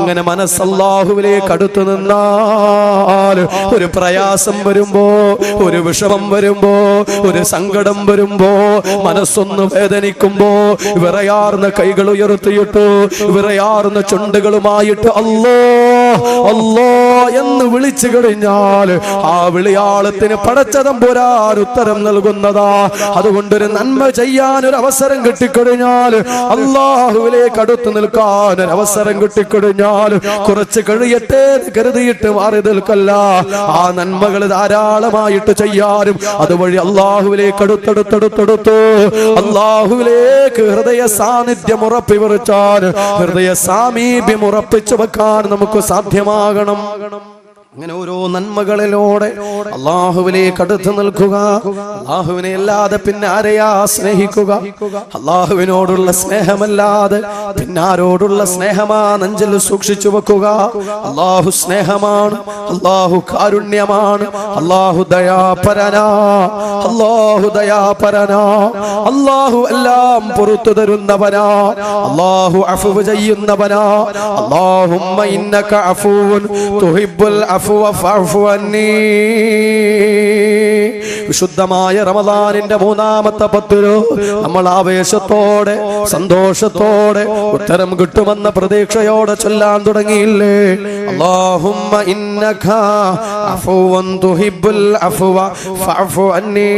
അങ്ങനെ മനസ്സ് അല്ലാഹുവിലേക്ക് അടുത്തു നിന്നാൽ ഒരു പ്രയാസം വരുമ്പോ, ഒരു വിഷമം വരുമ്പോ, ഒരു സങ്കടം വരുമ്പോ, മനസ്സൊന്ന് വേദനിക്കുമ്പോ വിറയാർന്ന കൈകൾ ഉയർത്തിയിട്ട് വിറയാർന്ന ചുണ്ടുകളുമായിട്ട് അല്ലാ അല്ലാ എന്ന് വിളിച്ചു കഴിഞ്ഞാൽ ആ വിളിയാളത്തിന് പടച്ചതമ്പുരാൻ ഉത്തരം നൽകുന്നതാ. അതുകൊണ്ടൊരു നന്മ ചെയ്യാൻ ഒരു അവസരം കിട്ടിക്കഴിഞ്ഞാൽ, അല്ലാഹുവിലേക്ക് അടുത്ത് നിൽക്കാൻ ഒരു അവസരം കിട്ടിക്കഴിഞ്ഞാൽ കുറച്ച് കഴിയട്ടെ കരുതിയിട്ട് മാറി നിൽക്കല്ല. ആ നന്മകൾ ധാരാളമായിട്ട് ചെയ്യാനും അതുവഴി അല്ലാഹുവിലേക്ക് അടുത്തടുത്തടുത്തടുത്ത് അല്ലാഹുവിലേക്ക് ഹൃദയ സാന്നിധ്യം ഉറപ്പിവറിച്ചാൽ, ഹൃദയ സാമീപ്യം ഉറപ്പിച്ചു വെക്കാൻ നമുക്ക് സാധ്യമാകണം. അങ്ങനെ ഓരോ നന്മകളിലൂടെ അല്ലാഹുവിലേക്ക് അടുത്ത് നിൽക്കുക. അല്ലാഹുവിനെ അല്ലാതെ പിന്നെ ആരെയാ സ്നേഹിക്കുക? അല്ലാഹുവിനോടുള്ള സ്നേഹമല്ലാതെ പിന്നെ ആരോടുള്ള സ്നേഹമാ നെഞ്ചിൽ സൂക്ഷിച്ചു വെക്കുക? അല്ലാഹു സ്നേഹമാണ്, അല്ലാഹു കാരുണ്യമാണ്, അല്ലാഹു ദയാപരനാ, അല്ലാഹു ദയാപരനാ, അല്ലാഹു എല്ലാം പുറത്തു തരുന്നവനാ, അല്ലാഹു അഫ്വ് ചെയ്യുന്നവനാ. അല്ലാഹുമ്മ ഇന്നക അഫൂൻ തുഹിബ്ബുൽ വിശുദ്ധമായ റമദാനിന്റെ മൂന്നാമത്തെ പത്തിലോ നമ്മൾ ആവേശത്തോടെ സന്തോഷത്തോടെ ഉത്തരം കിട്ടുമെന്ന പ്രതീക്ഷയോടെ ചൊല്ലാൻ തുടങ്ങിയില്ലേ? അല്ലാഹുമ്മ ഇന്നക അഫൂൻ തുഹിബ്ബുൽ അഫ്വ ഫഅഫു അന്നീ.